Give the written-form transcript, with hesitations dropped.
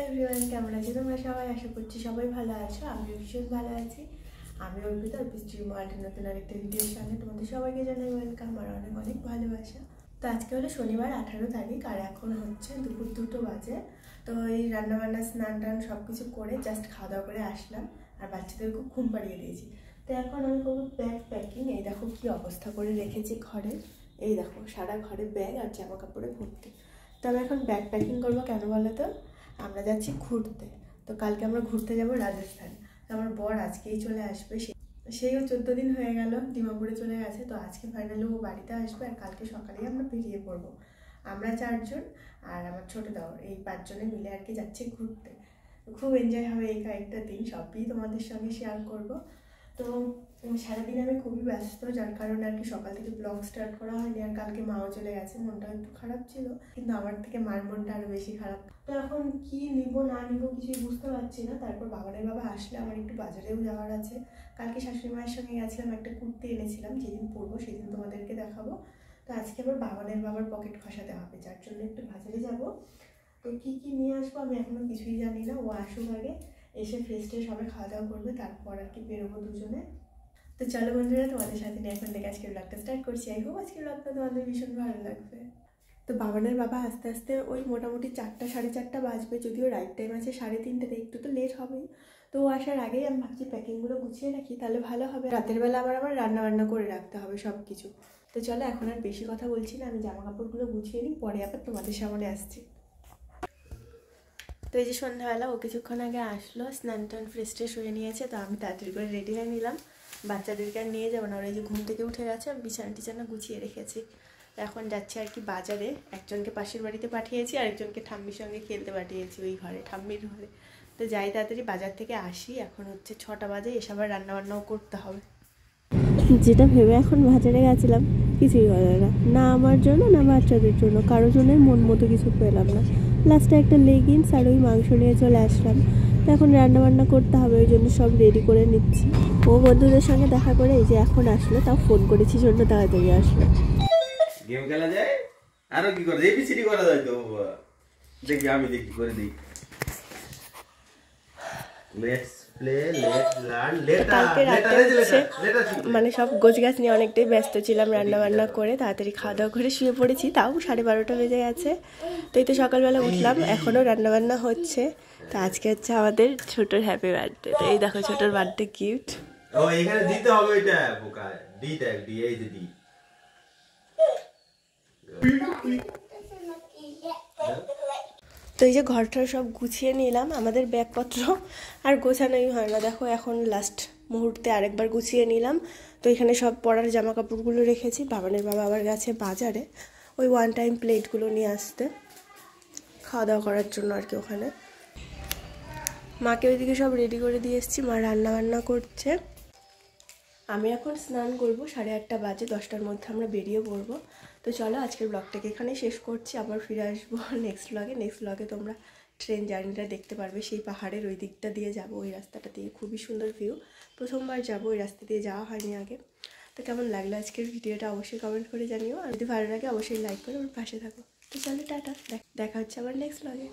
Everyone, কেমন আছো তোমরা সবাই? আশা করছি সবাই ভালো আছো। আমিও ভীষণ ভালো আছি। আমি অর্পিতা, অর্পিস্ট্রি ওয়ার্ল্ডের নতুন আরেকটা ভিডিওর সামনে তোমাদের সবাইকে জানাই ওয়েলকাম আর অনেক অনেক ভালোবাসা। তো আজকে হলো শনিবার 18 তারিখ আর এখন হচ্ছে দুপুর 2টো বাজে। তো এই রান্নাবান্না স্নান টান সব কিছু করে জাস্ট খাওয়া দাওয়া করে আসলাম আর বাচ্চাদেরকে ঘুম পাড়িয়ে দিয়েছি। তো এখন আমি করবো ব্যাগ প্যাকিং। এই দেখো কি অবস্থা করে রেখেছি ঘরে। এই দেখো সারা ঘরে ব্যাগ আর জামা কাপড়ে ভর্তি। তো আমি এখন ব্যাগ প্যাকিং করবো কেন বলো তো? আমরা যাচ্ছি ঘুরতে। তো কালকে আমরা ঘুরতে যাব রাজস্থান। তো আমার বর আজকেই চলে আসবে। সেইও 14 দিন হয়ে গেল ডিমাপুরে চলে গেছে। তো আজকে ফাইনালি ও বাড়িতে আসবে আর কালকে সকালেই আমরা বেরিয়ে পড়বো। আমরা 4 জন আর আমার ছোটো দেওর, এই 5 জনে মিলে আর কি যাচ্ছি ঘুরতে। খুব এনজয় হবে এই কয়েকটা দিন, সবই তোমাদের সঙ্গে শেয়ার করব। তো সারাদিন আমি খুবই ব্যস্ত, যার কারণে আর কি সকাল থেকে ব্লগ স্টার্ট করা হয়নি। আর কালকে মাও চলে গেছে, মনটা একটু খারাপ ছিল, কিন্তু আমার থেকে মার মনটা আরও বেশি খারাপ। তো এখন কি নিব না নিব কিছুই বুঝতে পারছি না। তারপর বাবানের বাবা আসলে আমার একটু বাজারেও যাওয়ার আছে। কালকে শাশুড়ি মায়ের সঙ্গে গেছিলাম, একটা কুর্তি এনেছিলাম, যেদিন পরবো সেদিন তোমাদেরকে দেখাবো। তো আজকে আবার বাবানের বাবার পকেট খসাতে হবে, যার জন্য একটু বাজারে যাব। তো কী কী নিয়ে আসবো আমি এখনও কিছুই জানি না। ও আসুক আগে, এসে ফ্রেশ ট্রেশ হবে, খাওয়া দাওয়া করবে, তারপর আর কি বেরোবো দুজনে। তো চলো বন্ধুরা, তোমাদের সাথে নিয়ে এখন থেকে আজকের ব্লগটা স্টার্ট করছি। আই হোপ আজকের ব্লগটা তোমাদের ভীষণ ভালো লাগবে। তো বাবানের বাবা আস্তে আস্তে ওই মোটামুটি 4টা সাড়ে 4টা বাজবে, যদিও রাইট টাইম আছে 3:30, একটু তো লেট হবেই। তো ও আসার আগেই আমি ভাবছি প্যাকিংগুলো গুছিয়ে রাখি, তাহলে ভালো হবে। রাতের বেলা আবার রান্না বান্না করে রাখতে হবে সব কিছু। তো চলো এখন আর বেশি কথা বলছি না, আমি জামা কাপড়গুলো গুছিয়ে নিই, পরে আবার তোমাদের সামনে আসছি। তো এই যে সন্ধ্যাবেলা ও কিছুক্ষণ আগে আসলো, স্নান টান ফ্রেশ ট্রেশ হয়ে নিয়েছে। তো আমি তাড়াতাড়ি করে রেডি হয়ে নিলাম। বাচ্চাদেরকে আর নিয়ে যাবো না, ওরা এই যে ঘুম থেকে উঠে গেছে, আমি বিছানা টিছানা গুছিয়ে রেখেছি। এখন যাচ্ছি আর কি বাজারে। একজনকে পাশের বাড়িতে পাঠিয়েছি, আরেকজনকে ঠাম্মির সঙ্গে খেলতে পাঠিয়েছি ওই ঘরে, ঠাম্মির ঘরে। তো যাই তাড়াতাড়ি বাজার থেকে আসি। এখন হচ্ছে 6টা বাজে, এসে আবার রান্নাবান্নাও করতে হবে। যেটা ভেবে এখন বাজারে গেছিলাম কিছুই হলো না, না আমার জন্য না বাচ্চাদের জন্য, কারোর জন্যই মন মতো কিছু পেলাম না। লাস্টে একটা লেগিংস আর ওই মাংস নিয়ে চলে আসলাম। তো এখন রান্নাবান্না করতে হবে, ওই জন্য সব রেডি করে নিচ্ছি। ও বন্ধুদের সঙ্গে দেখা করে এই যে এখন আসলো, তাও ফোন করেছি জন্য তাড়াতাড়ি আসলো। গেম খেলা যায় আরো কি করে এবিসিডি করা যায় তো দেখি, আমি দেখি করে দিই। Let's play let's learn letter. কালকে রাতে হচ্ছে মানে সব গোছগাছ নিয়ে অনেকটাই ব্যস্ত ছিলাম, রান্না বান্না করে তাড়াতাড়ি খাওয়া দাওয়া করে শুয়ে পড়েছি, তাও 12:30 বেজে গেছে। তো এই তো সকালবেলা উঠলাম, এখনও রান্নাবান্না হচ্ছে। তো আজকে হচ্ছে আমাদের ছোটোর হ্যাপি বার্থডে। তো এই দেখো ছোটোর বার্থডে গিফট। ও এখানে দিতে হবে, এটা বোকা ডি ট্যাগ ডি, এই যে ডি। তো এই যে ঘরটা সব গুছিয়ে নিলাম, আমাদের ব্যাগপত্র আর গোছানোই হয় না। দেখো এখন লাস্ট মুহূর্তে আরেকবার গুছিয়ে নিলাম। তো এখানে সব পরার জামা কাপড়গুলো রেখেছি। বাবানের বাবা আবার গেছে বাজারে ওই ওয়ান টাইম প্লেটগুলো নিয়ে আসতে, খাওয়া দাওয়া করার জন্য আর কি ওখানে। মাকে ওইদিকে সব রেডি করে দিয়ে এসেছি, মা রান্না বান্না করছে। আমি এখন স্নান করবো, 8:30 বাজে, 10টার মধ্যে আমরা বেরিয়ে পড়বো। তো চলো আজকের ব্লগটাকে এখানেই শেষ করছি, আবার ফিরে আসবো নেক্সট ব্লগে তোমরা ট্রেন জার্নিটা দেখতে পারবে। সেই পাহাড়ের ওই দিকটা দিয়ে যাব, ওই রাস্তাটা দিয়ে খুবই সুন্দর ভিউ। প্রথমবার যাব, ওই রাস্তা দিয়ে যাওয়া হয়নি আগে। তো কেমন লাগলো আজকের ভিডিওটা অবশ্যই কমেন্ট করে জানিও, আর যদি ভালো লাগে অবশ্যই লাইক করে ওর পাশে থাকো। তো চলো টাটা, দেখা হচ্ছে আবার নেক্সট ব্লগে।